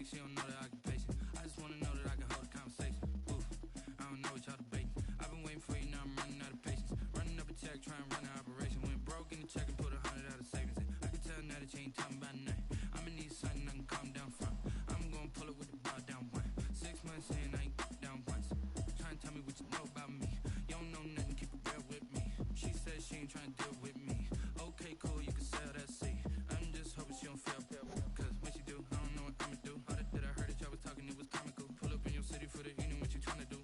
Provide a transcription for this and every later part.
text, she don't know the occupation. I just wanna know that I can hold a conversation. Ooh, I don't know what y'all debating. I've been waiting for you, now I'm running out of patience. Running up a check, trying to run an operation. Went broke in the check and put 100 out of savings in. I can tell now that you ain't talking about nothing. I'ma need something I can calm down from. I'm gonna pull it with the bar down one. 6 months in, I ain't down once. Trying to tell me what you know about me. You don't know nothing, keep it real with me. She said she ain't trying to deal with me. Okay, cool, you can sell that seat. I'm just hoping she don't feel. Cause when she do, I don't know what I'ma do. All that I heard that y'all was talking, it was comical. Pull up in your city for the evening, what you trying to do?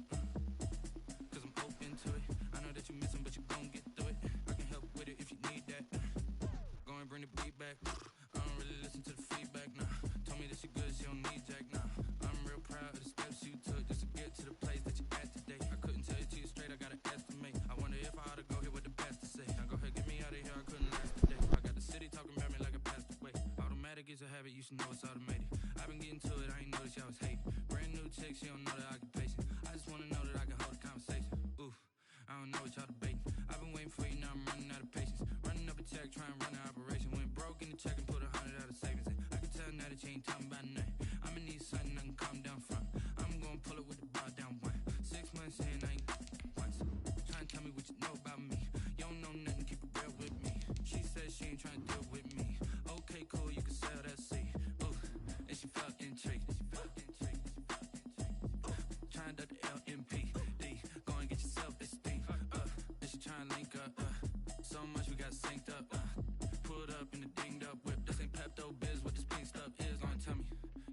Cause I'm open to it. I know that you missing, but you gon' get through it. I can help with it if you need that. Go and bring the beat back. I don't really listen to the feedback, nah. Told me that she good, she don't need Jack, nah. I'm real proud of the steps you took just to get to the place that you at today. I couldn't tell it to you straight, I gotta estimate. I wonder if I ought to go here with the best to say. Now go ahead, get me out of here, I couldn't last today. I got the city talking about me like I passed away. Automatic is a habit, you should know it's automated. I've been getting to it, I ain't noticed y'all was hating. Brand new chick, she don't know the occupation. I just wanna know that I can hold a conversation. Ooh, I don't know what y'all debating. I've been waiting for you, now I'm running out of patience. Running up a check, trying to run an operation. Went broke in the check and put 100 out of savings in. I can tell now that you ain't talking about nothing. I'ma need something I can calm down from. I'm gonna pull it with the bar down one. 6 months in, I ain't once. Trying to tell me what you know about me. You don't know nothing, keep it real with me. She said she ain't trying to deal with me. Okay, cool, you can sell that seat. Ooh, and she felt intrigued. Trying to duck the LMPD. Go and get your self-esteem. And she trying to link up. So much we got synced up. Pulled up in the dinged up whip. This ain't Pepto-Biz, what this pink stuff is. Gonna tell me.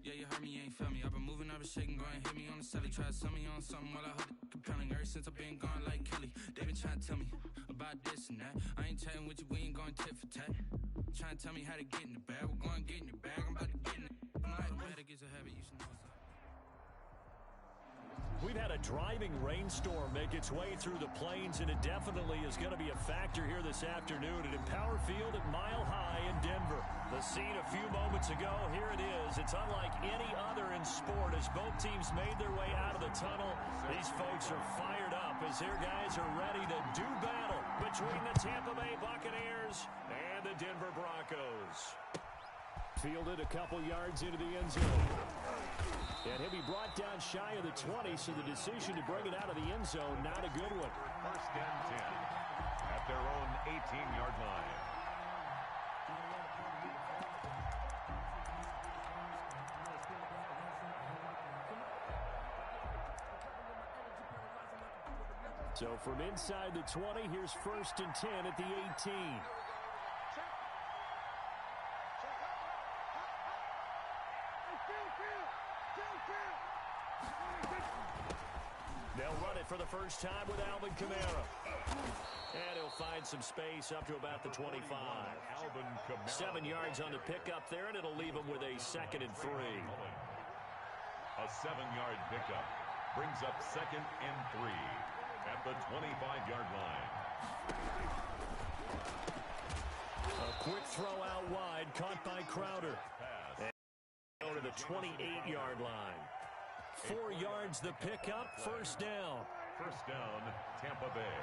Yeah, you heard me, you ain't felt me. I've been moving, I've been shaking, go and hit me on the celly. Try to sell me on something while I hold it compelling. Ever since I've been gone like Kelly, they been trying to tell me about this and that. I ain't chatting with you, we ain't going tit for tat. Trying to tell me how to get in the bag. We're going to get in the bag, I'm about to get in it. I'm like, automatic is a habit, you should know what's up. We've had a driving rainstorm make its way through the plains, and it definitely is going to be a factor here this afternoon at Empower Field at Mile High in Denver. The scene a few moments ago, here it is. It's unlike any other in sport as both teams made their way out of the tunnel. These folks are fired up as their guys are ready to do battle between the Tampa Bay Buccaneers and the Denver Broncos. Fielded a couple yards into the end zone. And he'll be brought down shy of the 20, so the decision to bring it out of the end zone, not a good one. First and 10 at their own 18-yard line. So from inside the 20, here's first and 10 at the 18. They'll run it for the first time with Alvin Kamara. And he'll find some space up to about the 25. 7 yards on the pickup there, and it'll leave him with a 2nd and 3. A 7-yard pickup brings up 2nd and 3 at the 25-yard line. A quick throw out wide, caught by Crowder. And go to the 28-yard line. 4 yards the pickup, first down. First down, Tampa Bay.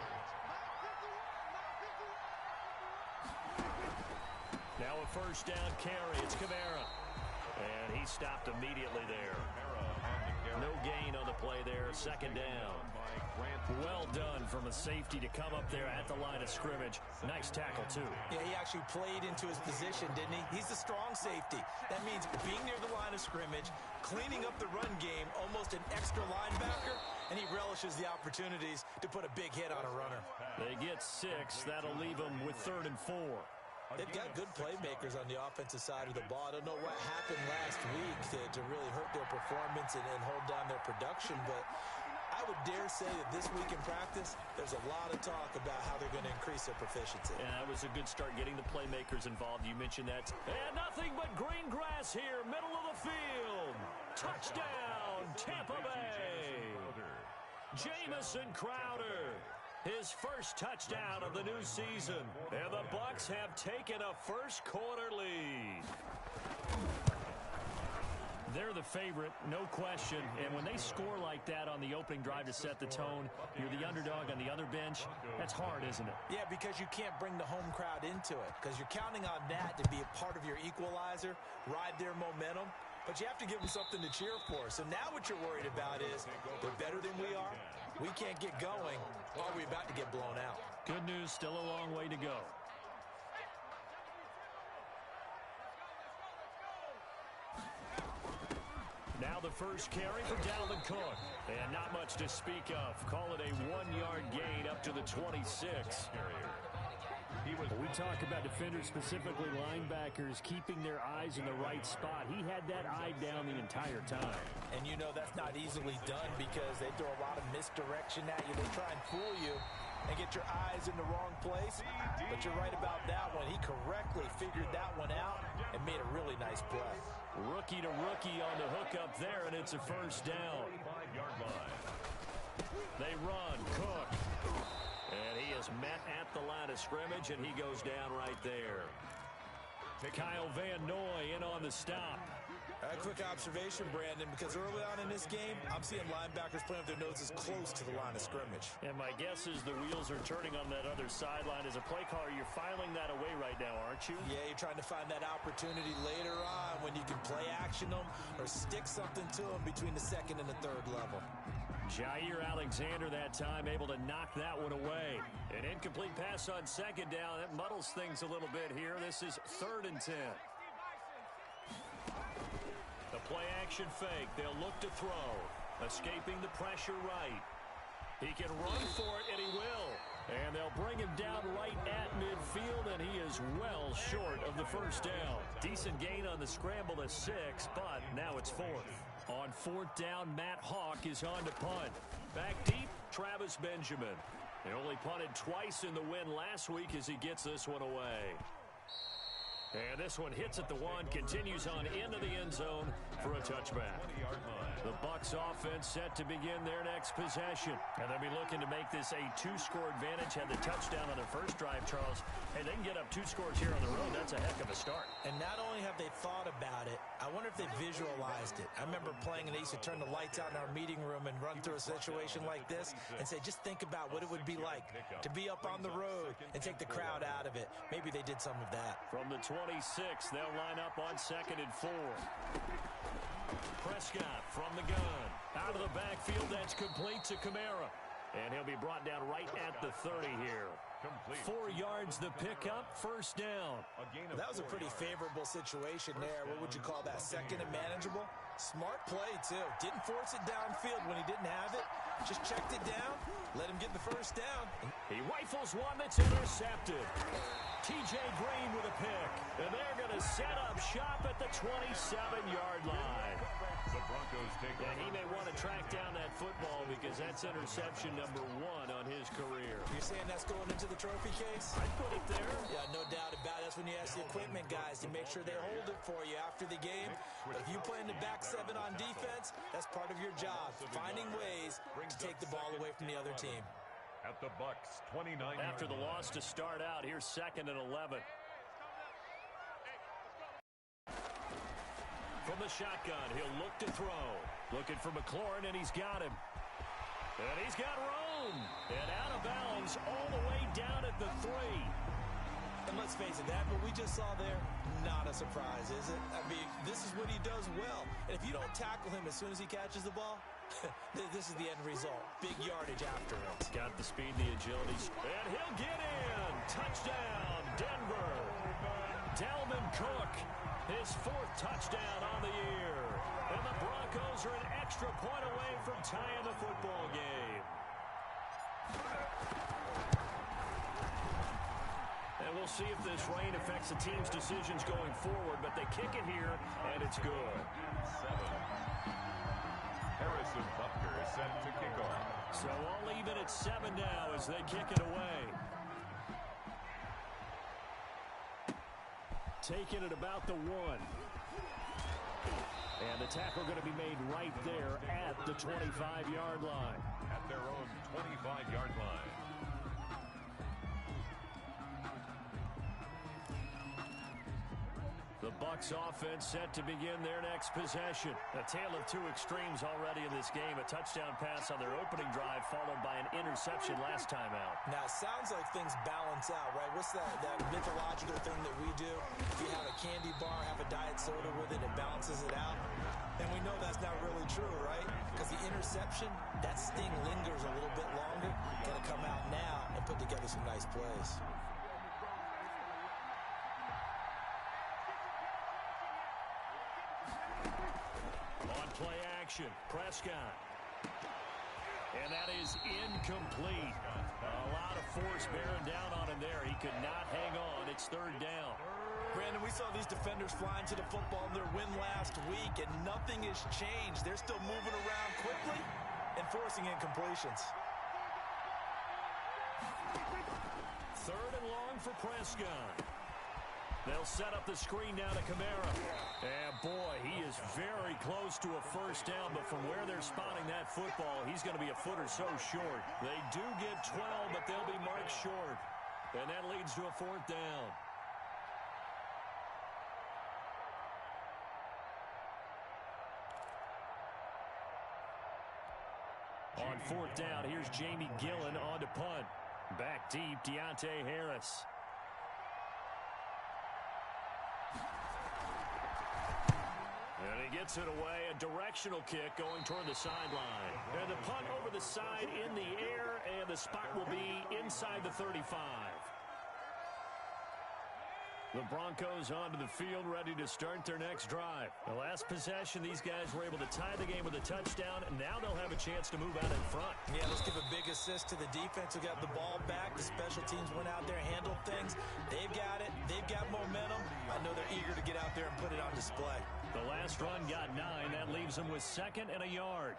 Now a first down carry. It's Kamara. And he stopped immediately there. No gain on the play there. 2nd down. Well done from a safety to come up there at the line of scrimmage. Nice tackle, too. Yeah, he actually played into his position, didn't he? He's a strong safety. That means being near the line of scrimmage, cleaning up the run game, almost an extra linebacker, and he relishes the opportunities to put a big hit on a runner. They get 6. That'll leave them with 3rd and 4. They've got good playmakers on the offensive side of the ball. I don't know what happened last week to really hurt their performance and hold down their production, but I would dare say that this week in practice, there's a lot of talk about how they're going to increase their proficiency. Yeah, that was a good start getting the playmakers involved. You mentioned that. And nothing but green grass here, middle of the field. Touchdown, Tampa Bay. Jamison Crowder. His first touchdown of the new season. And the Bucs have taken a first-quarter lead. They're the favorite, no question. And when they score like that on the opening drive to set the tone, you're the underdog on the other bench. That's hard, isn't it? Yeah, because you can't bring the home crowd into it. Because you're counting on that to be a part of your equalizer, ride their momentum. but you have to give them something to cheer for. So now what you're worried about is they're better than we are. We can't get going. Are we about to get blown out? Good news, still a long way to go. Now the first carry for Dalvin Cook. And not much to speak of. Call it a 1-yard gain up to the 26. We talk about defenders, specifically linebackers, keeping their eyes in the right spot. He had that eye down the entire time. And you know that's not easily done because they throw a lot of misdirection at you. They try and fool you and get your eyes in the wrong place. But you're right about that one. He correctly figured that one out and made a really nice play. Rookie to rookie on the hook up there, and it's a first down. They run. Cook. And he is met at the line of scrimmage, and he goes down right there. Kyle Van Noy in on the stop. A quick observation, Brandon, because early on in this game, I'm seeing linebackers playing with their noses close to the line of scrimmage. And my guess is the wheels are turning on that other sideline. As a play caller, you're filing that away right now, aren't you? Yeah, you're trying to find that opportunity later on when you can play action them or stick something to them between the second and the third level. Jair Alexander that time able to knock that one away. An incomplete pass on second down. That muddles things a little bit here. This is 3rd and 10. The play action fake. They'll look to throw. Escaping the pressure right. He can run for it, and he will. And they'll bring him down right at midfield, and he is well short of the first down. Decent gain on the scramble to 6, but now it's 4th. On 4th down, Matt Hawk is on to punt. Back deep, Travis Benjamin. They only punted twice in the win last week as he gets this one away. And this one hits at the 1, continues on into the end zone for a touchback. The Bucs offense set to begin their next possession. And they'll be looking to make this a 2-score advantage. Had the touchdown on their first drive, Charles. Hey, they can get up 2 scores here on the road. That's a heck of a start. And not only have they thought about it, I wonder if they visualized it. I remember playing and they used to turn the lights out in our meeting room and run through a situation like this and say, just think about what it would be like to be up on the road and take the crowd out of it. Maybe they did some of that. From the 26, they'll line up on 2nd and 4. Prescott from the gun. Out of the backfield, that's complete to Kamara. And he'll be brought down right at the 30 here. 4 yards the pickup, first down. That was a pretty favorable situation there. What would you call that? 2nd and manageable? Smart play, too. Didn't force it downfield when he didn't have it. Just checked it down, let him get the first down. He rifles one that's intercepted. T.J. Green with a pick. And they're going to set up shop at the 27-yard line. The Broncos take over. And he may want to track down that football because that's interception number 1 on his career. You're saying that's going into the trophy case? I'd put it there. Yeah, no doubt about it. That's when you ask the equipment guys to make sure they hold it for you after the game. But if you play in the back 7 on defense, that's part of your job, finding ways to take the ball away from the other team. At the Bucs, 29. After the loss to start out, here's 2nd and 11. From the shotgun, he'll look to throw. Looking for McLaurin, and he's got him. And he's got Rome. And out of bounds all the way down at the 3. And let's face it, that what we just saw there, not a surprise, is it? I mean, this is what he does well. And if you don't tackle him as soon as he catches the ball, this is the end result. Big yardage after it. Got the speed, the agility. And he'll get in. Touchdown, Denver. Dalvin Cook, his 4th touchdown on the year. And the Broncos are an extra point away from tying the football game. And we'll see if this rain affects the team's decisions going forward, but they kick it here, and it's good. 7. Harrison Butker is set to kick off. So all even at 7 now as they kick it away. Taking it about the 1. And the tackle going to be made right there at the 25-yard line. At their own 25-yard line. The Bucs offense set to begin their next possession. A tale of two extremes already in this game. A touchdown pass on their opening drive followed by an interception last time out. Now, it sounds like things balance out, right? What's that mythological thing that we do? If you have a candy bar, have a diet soda with it, it balances it out. And we know that's not really true, right? Because the interception, that sting lingers a little bit longer. Got to come out now and put together some nice plays. On play action, Prescott. And that is incomplete. A lot of force bearing down on him there. He could not hang on. It's third down. Brandon, we saw these defenders flying to the football in their win last week, and nothing has changed. They're still moving around quickly and forcing incompletions. Third and long for Prescott. They'll set up the screen now to Kamara. And boy, he is very close to a first down, but from where they're spotting that football, he's going to be a foot or so short. They do get 12, but they'll be marked short. And that leads to a fourth down. On fourth down, here's Jamie Gillen on to punt. Back deep, Deontay Harris. And he gets it away, a directional kick going toward the sideline. And the punt over the side in the air, and the spot will be inside the 35. The Broncos onto the field, ready to start their next drive. The last possession, these guys were able to tie the game with a touchdown, and now they'll have a chance to move out in front. Yeah, let's give a big assist to the defense who got the ball back. The special teams went out there, handled things. They've got it. They've got momentum. I know they're eager to get out there and put it on display. The last run got 9. That leaves them with second and a yard.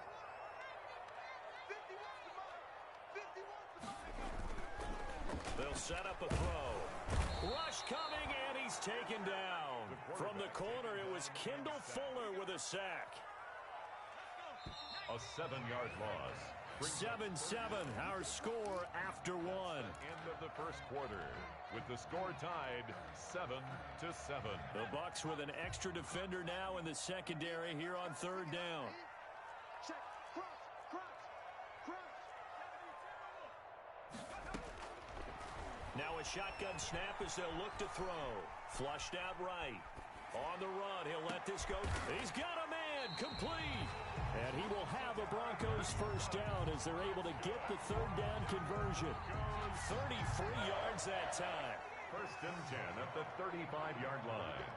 They'll set up a throw. Rush coming, and he's taken down. From the corner, it was Kendall Fuller with a sack. A 7-yard loss. 7-7, our score after one. End of the first quarter, with the score tied 7-7. The Bucs with an extra defender now in the secondary here on third down. Now a shotgun snap as they'll look to throw. Flushed out right. On the run, he'll let this go. He's got a man, complete. And he will have a Broncos first down as they're able to get the third down conversion. 33 yards that time. First and 10 at the 35-yard line.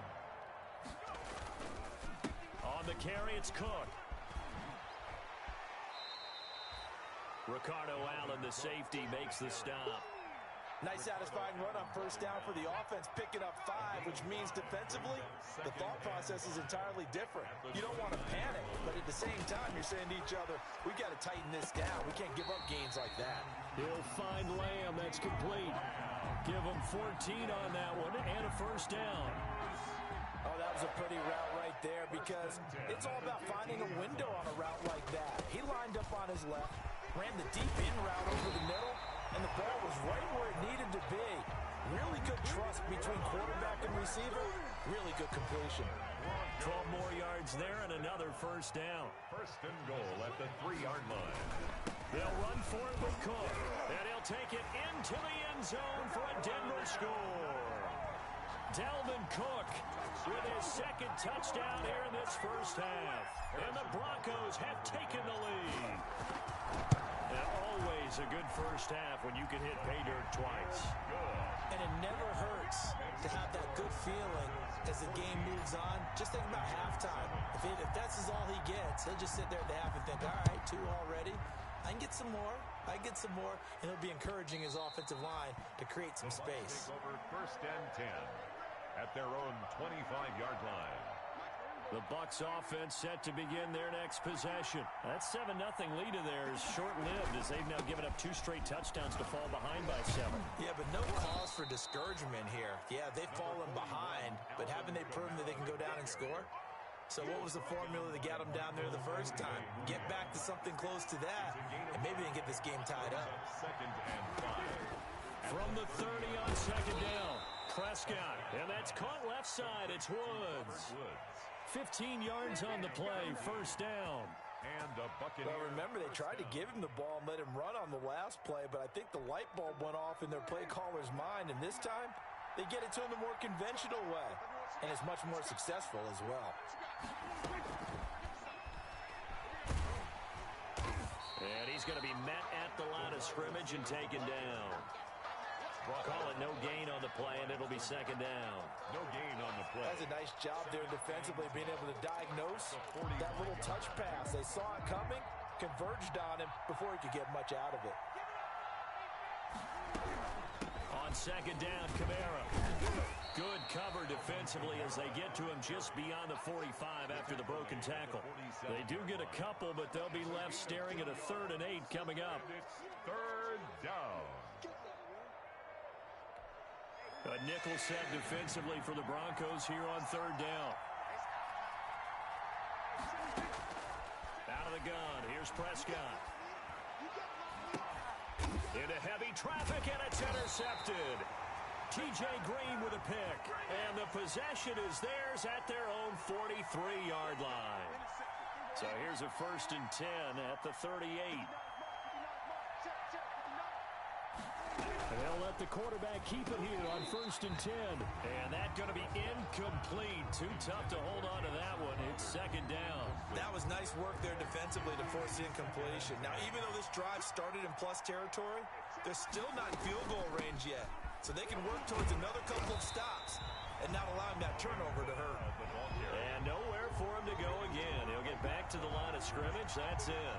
On the carry, it's Cook. Ricardo Allen, the safety, makes the stop. Nice satisfying run on first down for the offense, picking up 5, which means defensively, the thought process is entirely different. You don't want to panic, but at the same time, you're saying to each other, we got to tighten this down. We can't give up gains like that. He'll find Lamb. That's complete. Give him 14 on that one and a first down. Oh, that was a pretty route right there because it's all about finding a window on a route like that. He lined up on his left, ran the deep in route over the middle, and the ball was right where it needed to be. Really good trust between quarterback and receiver. Really good completion. 12 more yards there and another first down. First and goal at the 3-yard line. They'll run for it with Cook. And he'll take it into the end zone for a Denver score. Dalvin Cook with his second touchdown here in this first half. And the Broncos have taken the lead. And always a good first half when you can hit pay dirt twice. And it never hurts to have that good feeling as the game moves on. Just think about halftime. If that's all he gets, he'll just sit there at the half and think, all right, 2 already. I can get some more. I get some more. And he'll be encouraging his offensive line to create some space. Over first and 10 at their own 25-yard line. The Bucs offense set to begin their next possession. That 7-0 lead of theirs short-lived as they've now given up 2 straight touchdowns to fall behind by 7. Yeah, but no cause for discouragement here. Yeah, they've fallen behind, but haven't they proven that they can go down and score? So what was the formula that got them down there the first time? Get back to something close to that, and maybe they can get this game tied up. Second and 5. From the 30 on second down, Prescott, and that It's caught left side. It's Woods. 15 yards on the play. First down. And a Buccaneers. Well, remember, they tried to give him the ball and let him run on the last play, but I think the light bulb went off in their play caller's mind, and this time they get it to him the more conventional way, and it's much more successful as well. And he's going to be met at the line of scrimmage and taken down. Call it no gain on the play, and it'll be second down. No gain on the play. That's a nice job there defensively, being able to diagnose that little touch pass. They saw it coming, converged on him before he could get much out of it. On second down, Kamara. Good cover defensively as they get to him just beyond the 45 after the broken tackle. They do get a couple, but they'll be left staring at a 3rd and 8 coming up. It's third down. A nickel set defensively for the Broncos here on 3rd down. Out of the gun, here's Prescott. Into heavy traffic, and it's intercepted. T.J. Green with a pick, and the possession is theirs at their own 43-yard line. So here's a 1st and 10 at the 38. They'll let the quarterback keep it here on 1st and 10. And that's going to be incomplete. Too tough to hold on to that one. It's second down. That was nice work there defensively to force the incompletion. Now, even though this drive started in plus territory, they're still not in field goal range yet. So they can work towards another couple of stops and not allowing that turnover to hurt. And nowhere for him to go again. He'll get back to the line of scrimmage. That's it.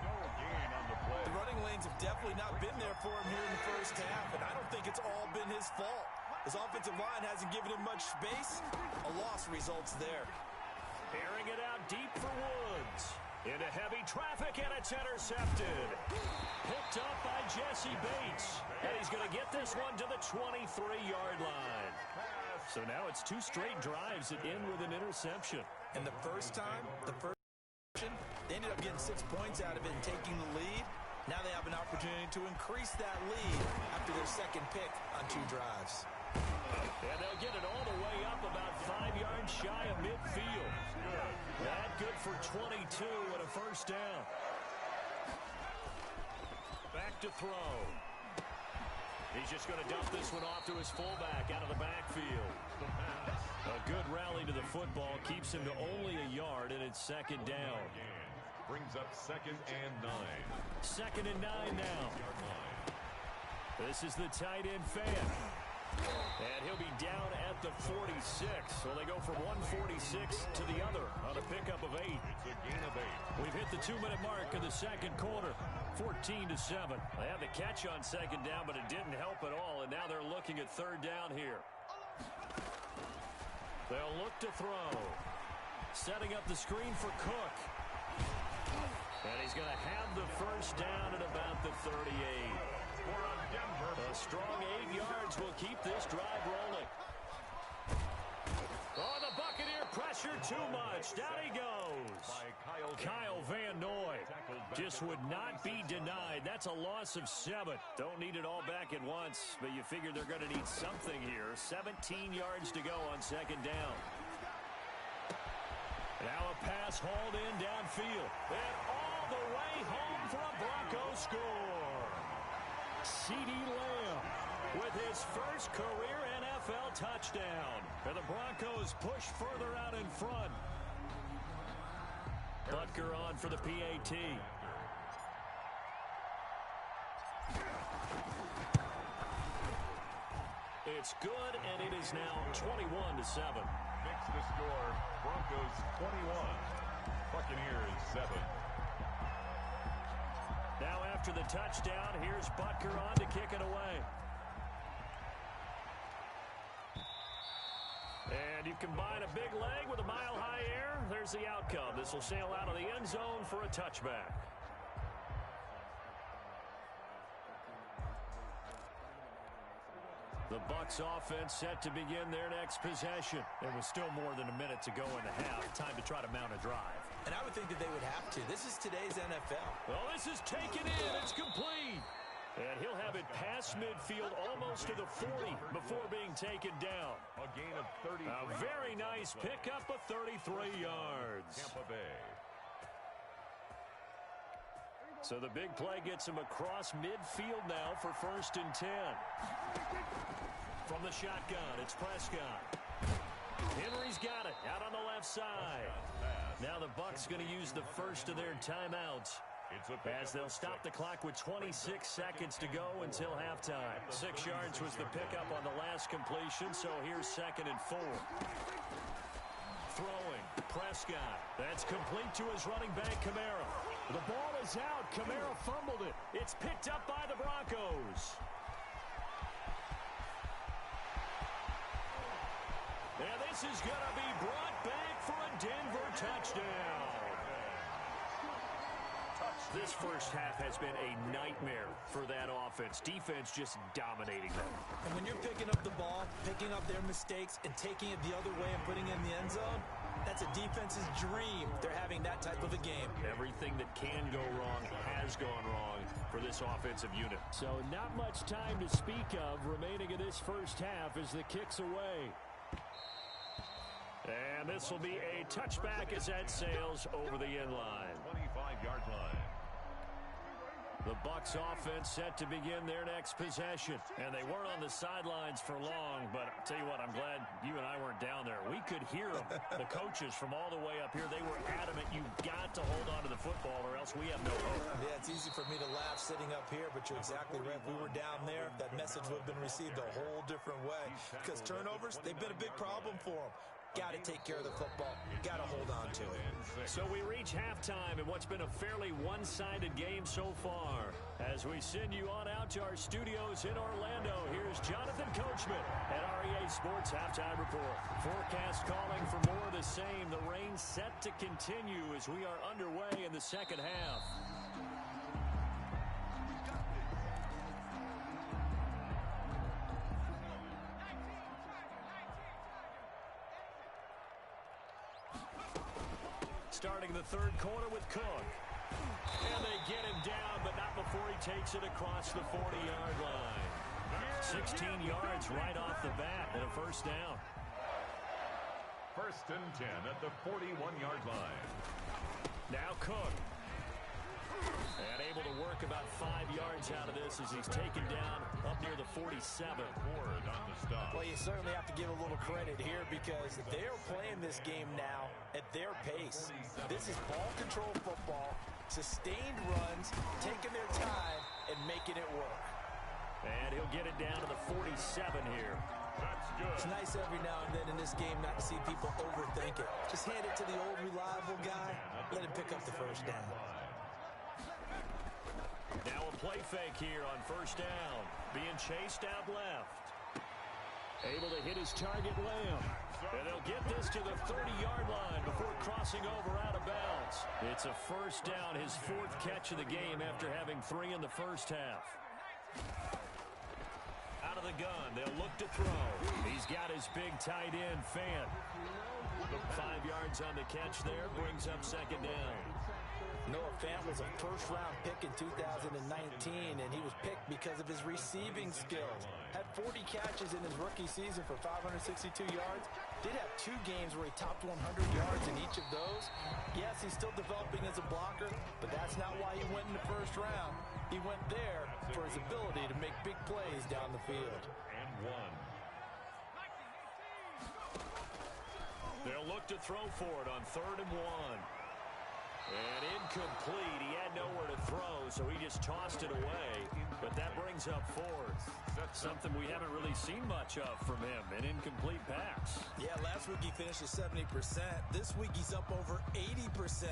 The running lanes have definitely not been there for him here in the first half, and I don't think it's all been his fault. His offensive line hasn't given him much space. A loss results there. Airing it out deep for Woods. Into heavy traffic, and it's intercepted. Picked up by Jesse Bates. And he's going to get this one to the 23-yard line. So now it's 2 straight drives that end with an interception. And the first time, they ended up getting 6 points out of it and taking the lead. Now they have an opportunity to increase that lead after their second pick on 2 drives. And they'll get it all the way up about 5 yards shy of midfield. That good for 22 and a first down. Back to throw. He's just going to dump this one off to his fullback out of the backfield. A good rally to the football keeps him to only a yard, and it's second down. Brings up 2nd and 9. 2nd and 9 now. This is the tight end fan. And he'll be down at the 46. So they go from 146 to the other on a pickup of 8. It's a gain of 8. We've hit the 2-minute mark of the second quarter. 14-7. They had the catch on second down, but it didn't help at all. And now they're looking at 3rd down here. They'll look to throw. Setting up the screen for Cook. And he's going to have the first down at about the 38. A strong 8 yards will keep this drive rolling. Oh, the Buccaneer pressure too much. Down he goes. Kyle Van Noy just would not be denied. That's a loss of 7. Don't need it all back at once, but you figure they're going to need something here. 17 yards to go on second down. Now a pass hauled in downfield. And all the way home for a Broncos score. CeeDee Lamb with his first career NFL touchdown. And the Broncos push further out in front. Butker on for the PAT. It's good, and it is now 21-7. Makes the score. Broncos 21. Buccaneers 7. Now after the touchdown, here's Butker on to kick it away. And you combine a big leg with a mile-high air, there's the outcome. This will sail out of the end zone for a touchback. The Bucs offense set to begin their next possession. There was still more than a minute to go in the half. Time to try to mount a drive. And I would think that they would have to. This is today's NFL. Well, this is taken in. It's complete. And he'll have it past midfield almost to the 40 before being taken down. A gain of 33. A very nice pickup of 33 yards. Tampa Bay. So the big play gets him across midfield now for 1st and 10. From the shotgun, it's Prescott. Henry's got it out on the left side. Now the Bucs going to use the first of their timeouts, as they'll stop the clock with 26 seconds to go until halftime. 6 yards was the pickup on the last completion, so here's 2nd and 4. Throwing, Prescott. That's complete to his running back, Kamara. The ball is out. Kamara fumbled it. It's picked up by the Broncos. And this is going to be brought back for a Denver touchdown. This first half has been a nightmare for that offense. Defense just dominating them. And when you're picking up the ball, picking up their mistakes, and taking it the other way and putting it in the end zone, that's a defense's dream. They're having that type of a game. Everything that can go wrong has gone wrong for this offensive unit. So not much time to speak of remaining in this first half as the kick's away. And this will be a touchback as that sails over the end line. 25-yard line. The Bucs offense set to begin their next possession. And they weren't on the sidelines for long, but I'll tell you what, I'm glad you and I weren't down there. We could hear them. The coaches from all the way up here, they were adamant, you've got to hold on to the football or else we have no hope. Yeah, it's easy for me to laugh sitting up here, but you're exactly right. If we were down there, that message would have been received a whole different way. Because turnovers, they've been a big problem for them. Got to take care of the football. Got to hold on to it. So we reach halftime in what's been a fairly one-sided game so far. As we send you on out to our studios in Orlando, here's Jonathan Coachman at REA Sports Halftime Report. Forecast calling for more of the same. The rain set to continue as we are underway in the second half. Starting the third quarter with Cook. And they get him down, but not before he takes it across the 40-yard line. 16 yards right off the bat and a first down. 1st and 10 at the 41-yard line. Now Cook. And able to work about 5 yards out of this as he's taken down up near the 47. Ward on the stop. Well, you certainly have to give a little credit here because they're playing this game now at their pace. This is ball control football, sustained runs, taking their time, and making it work. And he'll get it down to the 47 here. That's good. It's nice every now and then in this game not to see people overthink it. Just hand it to the old reliable guy, let him pick up the first down. Now a play fake here on first down. Being chased out left. Able to hit his target, Lamb. And they'll get this to the 30-yard line before crossing over out of bounds. It's a first down, his 4th catch of the game after having 3 in the first half. Out of the gun, they'll look to throw. He's got his big tight end, Fant. 5 yards on the catch there, brings up 2nd down. Noah Fant was a first-round pick in 2019, and he was picked because of his receiving skills. Had 40 catches in his rookie season for 562 yards. Did have 2 games where he topped 100 yards in each of those. Yes, he's still developing as a blocker, but that's not why he went in the first round. He went there for his ability to make big plays down the field. And 1. They'll look to throw for it on 3rd and 1. And incomplete. He had nowhere to throw, so he just tossed it away. But that brings up 4th. Something we haven't really seen much of from him, an incomplete pass. Yeah, last week he finished at 70%. This week he's up over 80%.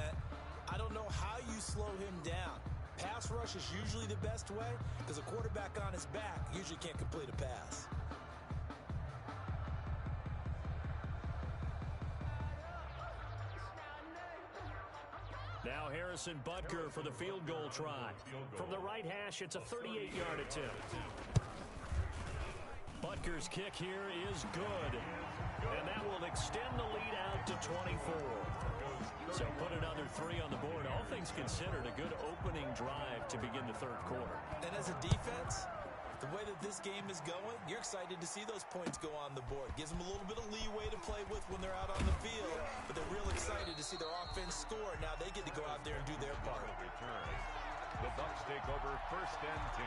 I don't know how you slow him down. Pass rush is usually the best way because a quarterback on his back usually can't complete a pass. Now Harrison Butker for the field goal try. From the right hash, it's a 38-yard attempt. Butker's kick here is good. And that will extend the lead out to 24. So put another 3 on the board. All things considered, a good opening drive to begin the third quarter. And as a defense, The way that this game is going, you're excited to see those points go on the board. Gives them a little bit of leeway to play with when they're out on the field, but they're real excited to see their offense score. Now they get to go out there and do their part. The Bucs take over 1st and 10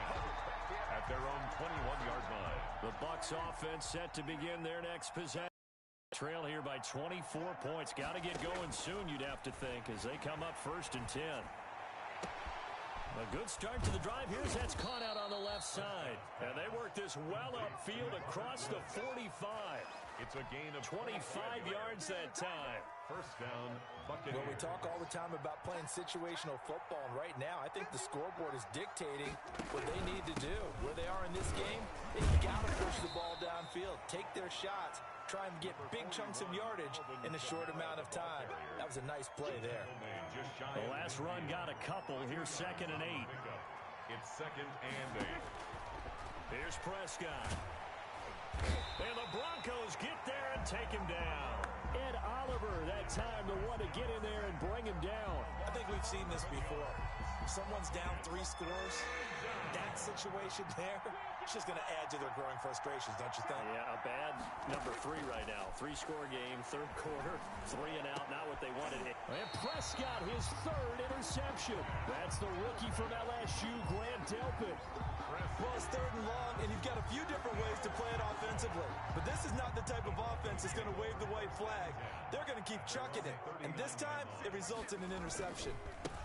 at their own 21-yard line. The Bucs offense set to begin their next possession. Trail here by 24 points. Got to get going soon, you'd have to think, as they come up 1st and 10. A good start to the drive. Here's that's caught out on the left side. And they work this well upfield across the 45. It's a gain of 25 yards that time. 1st down, Buccaneers. Well, we talk all the time about playing situational football, and right now I think the scoreboard is dictating what they need to do. Where they are in this game, they got to push the ball downfield, take their shots, try and get big chunks of yardage in a short amount of time. That was a nice play there. The last run got a couple. Here's 2nd and 8. It's 2nd and 8. Here's Prescott. And the Broncos get there and take him down. Ed Oliver, that time, the one to get in there and bring him down. I think we've seen this before. If someone's down 3 scores, that situation there, it's just going to add to their growing frustrations, don't you think? Yeah, a bad number 3 right now. 3-score game, 3rd quarter, 3 and out, not what they wanted. And Prescott, his 3rd interception. That's the rookie from LSU, Grant Delpit. Well, it's 3rd and long, and you've got a few different ways to play it offensively. But this is not the type of offense that's going to wave the white flag. They're going to keep chucking it. And this time, it results in an interception.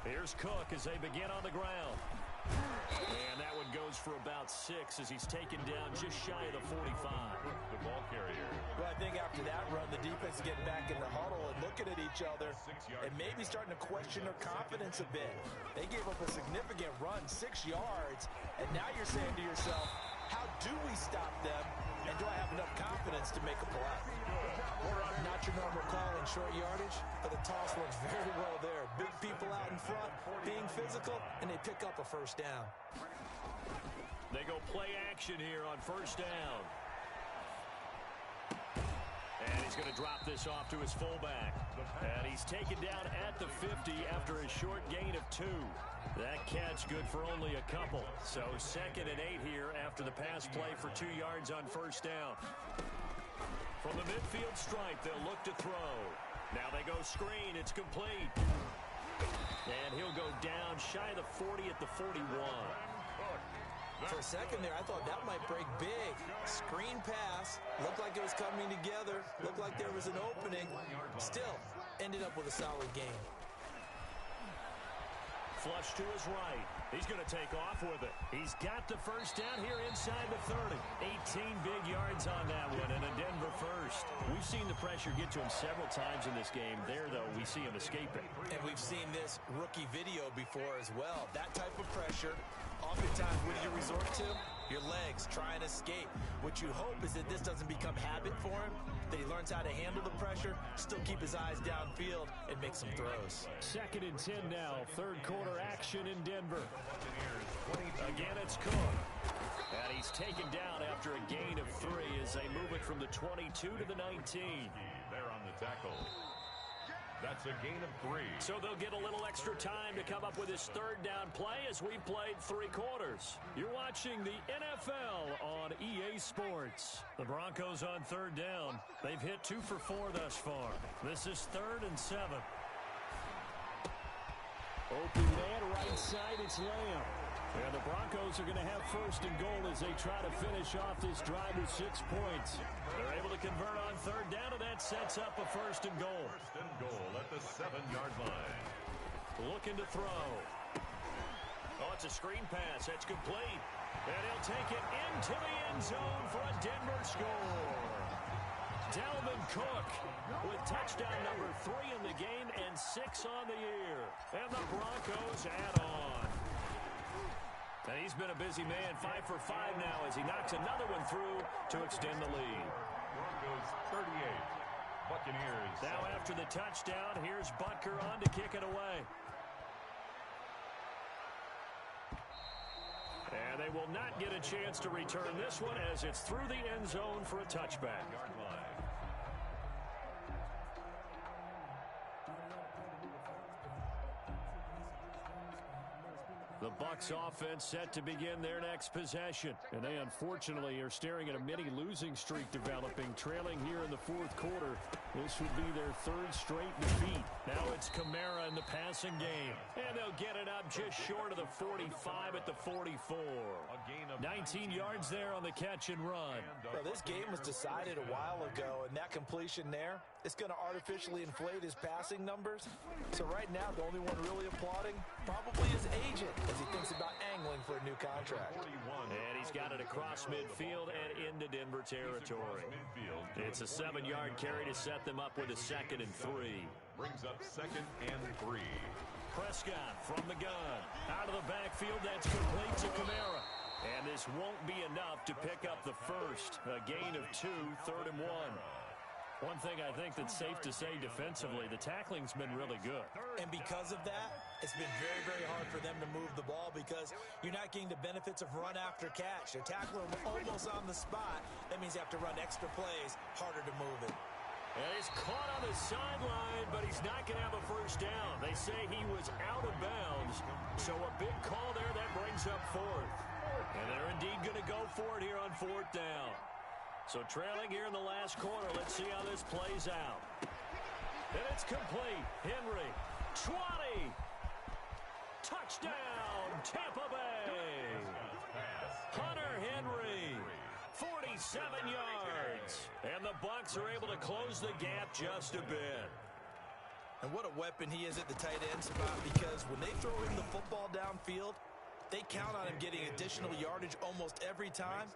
Here's Cook as they begin on the ground. And that one goes for about 6 as he's taken down just shy of the 45. The ball carrier. Well, I think after that run, the defense is getting back in the huddle and looking at each other and maybe starting to question their confidence a bit. They gave up a significant run, 6 yards, and now you're saying to yourself, how do we stop them, and do I have enough confidence to make a play? Not your normal call in short yardage, but the toss works very well there. Big people out in front, being physical, and they pick up a 1st down. They go play action here on 1st down. And he's going to drop this off to his fullback. And he's taken down at the 50 after a short gain of 2. That catch good for only a couple. So 2nd and 8 here after the pass play for 2 yards on 1st down. From the midfield stripe, they'll look to throw. Now they go screen. It's complete. And he'll go down shy of the 40 at the 41. For a second there, I thought that might break big. Screen pass. Looked like it was coming together. Looked like there was an opening. Still, ended up with a solid game. Flush to his right. He's going to take off with it. He's got the 1st down here inside the 30. 18 big yards on that one, and a Denver 1st. We've seen the pressure get to him several times in this game. There, though, we see him escape it. And we've seen this rookie video before as well. That type of pressure, oftentimes, what do you resort to? Your legs, try and escape. What you hope is that this doesn't become habit for him, that he learns how to handle the pressure, still keep his eyes downfield, and make some throws. 2nd and 10 now. 3rd quarter action in Denver. Again, it's Cook. And he's taken down after a gain of 3 as they move it from the 22 to the 19. There on the tackle. That's a gain of 3. So they'll get a little extra time to come up with his 3rd down play as we played 3 quarters. You're watching the NFL on EA Sports. The Broncos on 3rd down. They've hit 2 for 4 thus far. This is 3rd and 7. Open man, right side, it's Lamb. And the Broncos are going to have 1st and goal as they try to finish off this drive with 6 points. They're able to convert on 3rd down, and that sets up a 1st and goal. 1st and goal at the 7-yard line. Looking to throw. Oh, it's a screen pass. That's complete. And he'll take it into the end zone for a Denver score. Dalvin Cook with touchdown number 3 in the game and 6 on the year. And the Broncos add on. And he's been a busy man, 5 for 5 now as he knocks another one through to extend the lead. Broncos 38. Buccaneers. Now after the touchdown, here's Butker on to kick it away. And they will not get a chance to return this one as it's through the end zone for a touchback. The Bucs offense set to begin their next possession. And they unfortunately are staring at a mini losing streak developing, trailing here in the fourth quarter. This would be their third straight defeat. Now it's Kamara in the passing game. And they'll get it up just short of the 45 at the 44. 19 yards there on the catch and run. Well, this game was decided a while ago, and that completion there, it's going to artificially inflate his passing numbers. So right now, the only one really applauding probably his agent as he thinks about angling for a new contract. And he's got it across midfield and into Denver territory. It's a 7-yard carry to set them up with a 2nd and 3. Brings up 2nd and 3. Prescott from the gun. Out of the backfield, that's complete to Kamara. And this won't be enough to pick up the first. A gain of 2, 3rd and 1. One thing I think that's safe to say defensively, the tackling's been really good. And because of that, it's been very, very hard for them to move the ball because you're not getting the benefits of run after catch. They're tackling almost on the spot. That means you have to run extra plays, harder to move it. And he's caught on the sideline, but he's not going to have a first down. They say he was out of bounds, so a big call there that brings up 4th. And they're indeed going to go for it here on 4th down. So trailing here in the last quarter, let's see how this plays out. And it's complete. Henry, 20. Touchdown, Tampa Bay. Hunter Henry, 47 yards. And the Bucs are able to close the gap just a bit. And what a weapon he is at the tight end spot, because when they throw him the football downfield, they count on him getting additional yardage almost every time,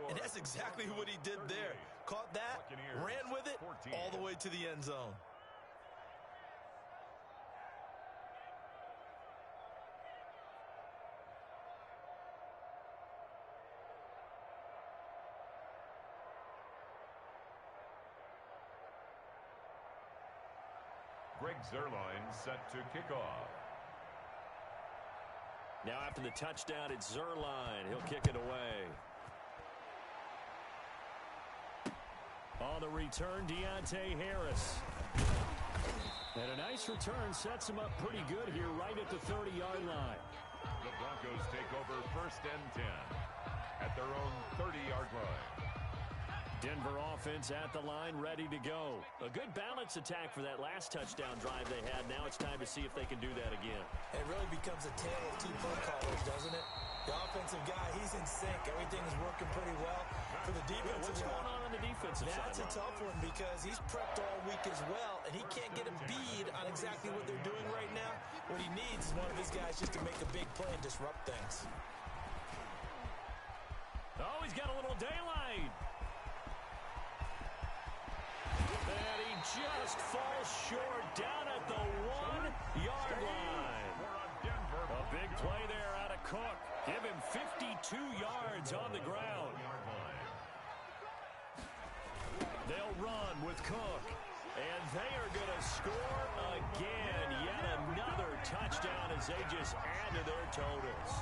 and that's exactly what he did there. Caught that, ran with it, all the way to the end zone. Greg Zuerlein set to kick off. Now after the touchdown, it's Zuerlein. He'll kick it away. On the return, Deontay Harris. And a nice return sets him up pretty good here right at the 30-yard line. The Broncos take over 1st and 10 at their own 30-yard line. Denver offense at the line, ready to go. A good balance attack for that last touchdown drive they had. Now it's time to see if they can do that again. It really becomes a tale of 2 play callers, doesn't it? The offensive guy, he's in sync. Everything is working pretty well. For the defensive What's going on the defensive side? That's a tough one because he's prepped all week as well, and he can't get a bead on exactly what they're doing right now. What he needs is one of his guys just to make a big play and disrupt things. Oh, he's got a little daylight. And he just falls short down at the 1-yard line. A big play there out of Cook. Give him 52 yards on the ground. They'll run with Cook. And they are going to score again. Yet another touchdown as they just add to their totals.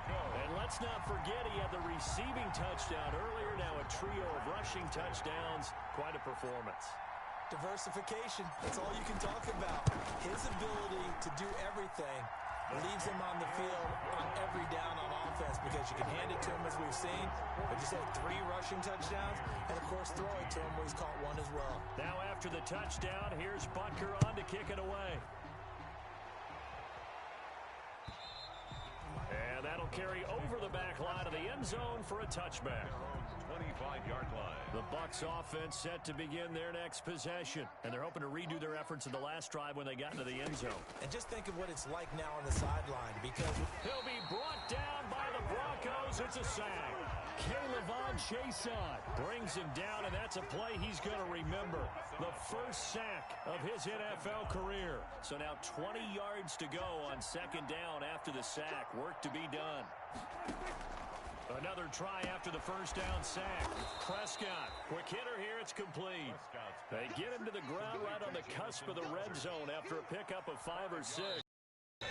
And let's not forget he had the receiving touchdown earlier. Now a trio of rushing touchdowns. Quite a performance. Diversification, that's all you can talk about. His ability to do everything leaves him on the field on every down on offense because you can hand it to him as we've seen. But just had 3 rushing touchdowns and, of course, throw it to him where he's caught 1 as well. Now after the touchdown, here's Butker on to kick it away. And that'll carry over the back line of the end zone for a touchback. 25-yard line. The Bucs offense set to begin their next possession. And they're hoping to redo their efforts in the last drive when they got into the end zone. And just think of what it's like now on the sideline because he'll be brought down by the Broncos. It's a sack. K'Lavon Chaisson brings him down, and that's a play he's going to remember. The first sack of his NFL career. So now 20 yards to go on 2nd down after the sack. Work to be done. Another try after the first down sack. Prescott, quick hitter here, it's complete. They get him to the ground right on the cusp of the red zone after a pickup of 5 or 6. They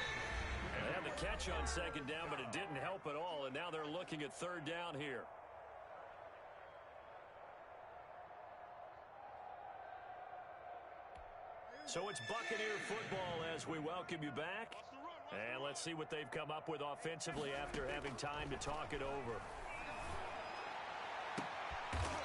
had the catch on 2nd down, but it didn't help at all, and now they're looking at 3rd down here. So it's Buccaneer football as we welcome you back. And let's see what they've come up with offensively after having time to talk it over.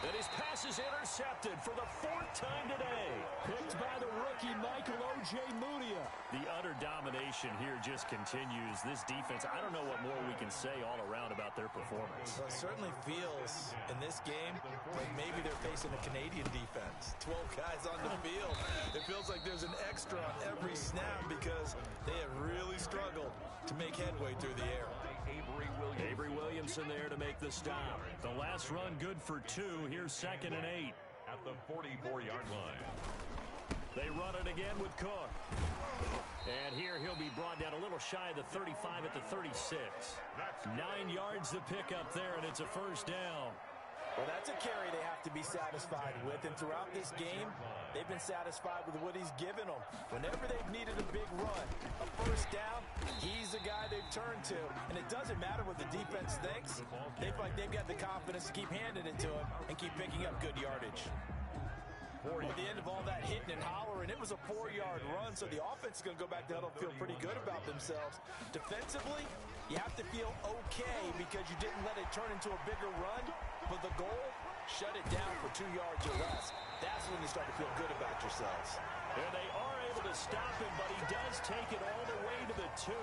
And his pass is intercepted for the 4th time today. Picked by the rookie, Michael Ojemudia. The utter domination here just continues. This defense, I don't know what more we can say all around about their performance. Well, it certainly feels in this game like maybe they're facing a Canadian defense. 12 guys on the field. It feels like there's an extra on every snap because they have really struggled to make headway through the air. Avery Williamson there to make the stop. The last run good for 2. Here's 2nd and 8. At the 44-yard line. They run it again with Cook. And here he'll be brought down a little shy of the 35 at the 36. 9 yards to pick up there, and it's a 1st down. Well, that's a carry they have to be satisfied with, and throughout this game, they've been satisfied with what he's given them. Whenever they've needed a big run, a 1st down, he's the guy they've turned to. And it doesn't matter what the defense thinks. They feel like they've got the confidence to keep handing it to him and keep picking up good yardage. At the end of all that hitting and hollering, it was a 4-yard run, so the offense is going to go back to huddle and feel pretty good about themselves. Defensively, you have to feel okay because you didn't let it turn into a bigger run, but the goal, shut it down for 2 yards or less. That's when you start to feel good about yourselves. And they are able to stop him, but he does take it all the way to the 2.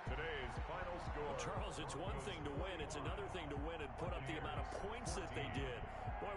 Today's final score. Charles, it's one thing to win. It's another thing to win and put up the amount of points that they did. Boy,